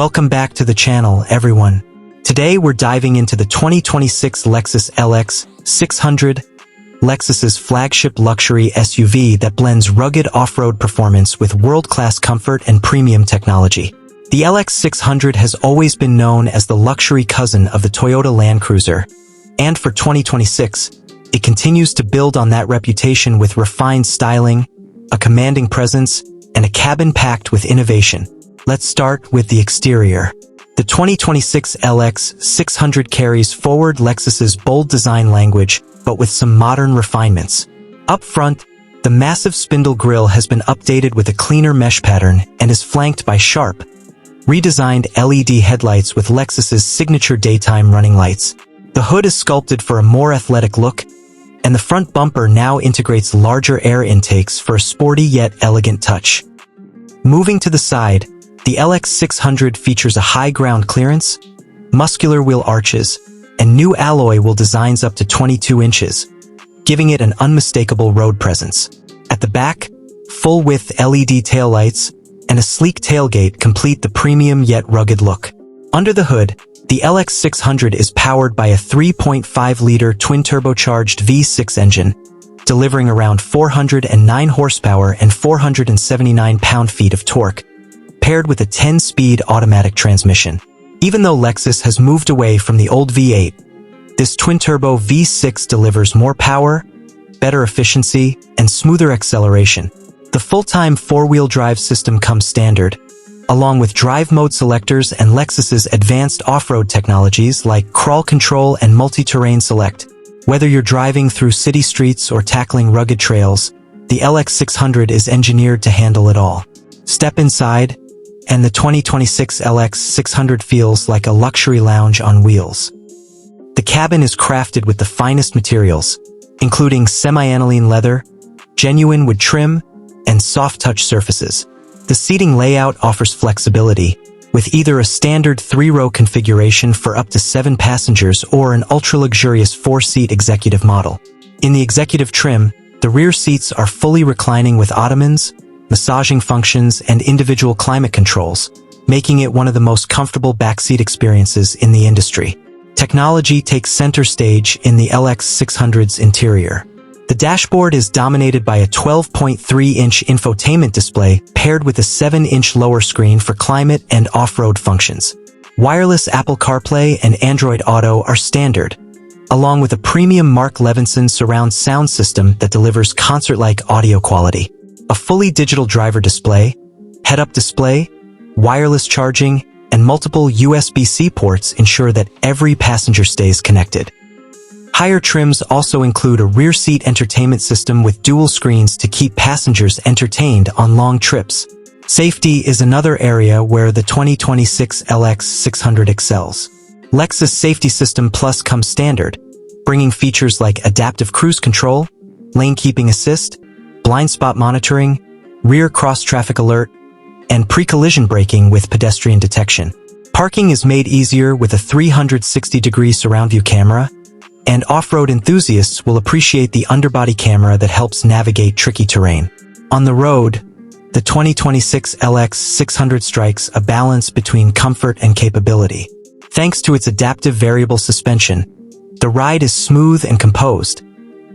Welcome back to the channel, everyone. Today we're diving into the 2026 Lexus LX600, Lexus's flagship luxury SUV that blends rugged off-road performance with world-class comfort and premium technology. The LX600 has always been known as the luxury cousin of the Toyota Land Cruiser, and for 2026, it continues to build on that reputation with refined styling, a commanding presence, and a cabin packed with innovation. Let's start with the exterior. The 2026 LX600 carries forward Lexus's bold design language, but with some modern refinements. Up front, the massive spindle grille has been updated with a cleaner mesh pattern and is flanked by sharp, redesigned LED headlights with Lexus's signature daytime running lights. The hood is sculpted for a more athletic look, and the front bumper now integrates larger air intakes for a sporty yet elegant touch. Moving to the side, the LX600 features a high ground clearance, muscular wheel arches, and new alloy wheel designs up to 22 inches, giving it an unmistakable road presence. At the back, full-width LED taillights and a sleek tailgate complete the premium yet rugged look. Under the hood, the LX600 is powered by a 3.5-liter twin-turbocharged V6 engine, delivering around 409 horsepower and 479 pound-feet of torque, paired with a 10-speed automatic transmission. Even though Lexus has moved away from the old V8, this twin-turbo V6 delivers more power, better efficiency, and smoother acceleration. The full-time four-wheel drive system comes standard, along with drive mode selectors and Lexus's advanced off-road technologies like crawl control and multi-terrain select. Whether you're driving through city streets or tackling rugged trails, the LX600 is engineered to handle it all. Step inside, and the 2026 LX600 feels like a luxury lounge on wheels. The cabin is crafted with the finest materials, including semi-aniline leather, genuine wood trim, and soft-touch surfaces. The seating layout offers flexibility, with either a standard 3-row configuration for up to 7 passengers or an ultra-luxurious 4-seat executive model. In the executive trim, the rear seats are fully reclining with ottomans, massaging functions, and individual climate controls, making it one of the most comfortable backseat experiences in the industry. Technology takes center stage in the LX600's interior. The dashboard is dominated by a 12.3-inch infotainment display paired with a 7-inch lower screen for climate and off-road functions. Wireless Apple CarPlay and Android Auto are standard, along with a premium Mark Levinson surround sound system that delivers concert-like audio quality. A fully digital driver display, head-up display, wireless charging, and multiple USB-C ports ensure that every passenger stays connected. Higher trims also include a rear seat entertainment system with dual screens to keep passengers entertained on long trips. Safety is another area where the 2026 LX600 excels. Lexus Safety System Plus comes standard, bringing features like adaptive cruise control, lane keeping assist, blind spot monitoring, rear cross-traffic alert, and pre-collision braking with pedestrian detection. Parking is made easier with a 360-degree surround view camera, and off-road enthusiasts will appreciate the underbody camera that helps navigate tricky terrain. On the road, the 2026 LX600 strikes a balance between comfort and capability. Thanks to its adaptive variable suspension, the ride is smooth and composed,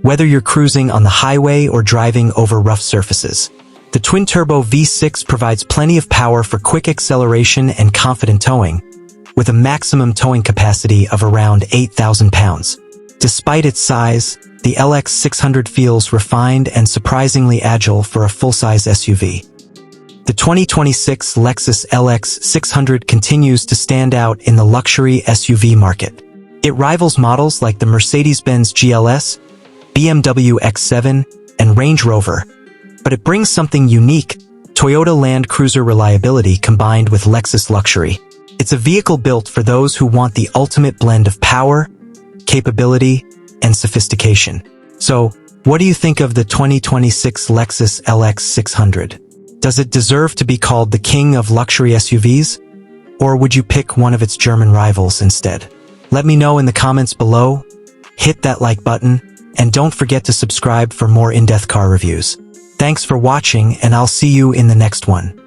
whether you're cruising on the highway or driving over rough surfaces. The twin-turbo V6 provides plenty of power for quick acceleration and confident towing, with a maximum towing capacity of around 8,000 pounds. Despite its size, the LX600 feels refined and surprisingly agile for a full-size SUV. The 2026 Lexus LX600 continues to stand out in the luxury SUV market. It rivals models like the Mercedes-Benz GLS, BMW X7, and Range Rover, but it brings something unique: Toyota Land Cruiser reliability combined with Lexus luxury. It's a vehicle built for those who want the ultimate blend of power, capability, and sophistication. So, what do you think of the 2026 Lexus LX600? Does it deserve to be called the king of luxury SUVs? Or would you pick one of its German rivals instead? Let me know in the comments below, hit that like button, and don't forget to subscribe for more in-depth car reviews. Thanks for watching, and I'll see you in the next one.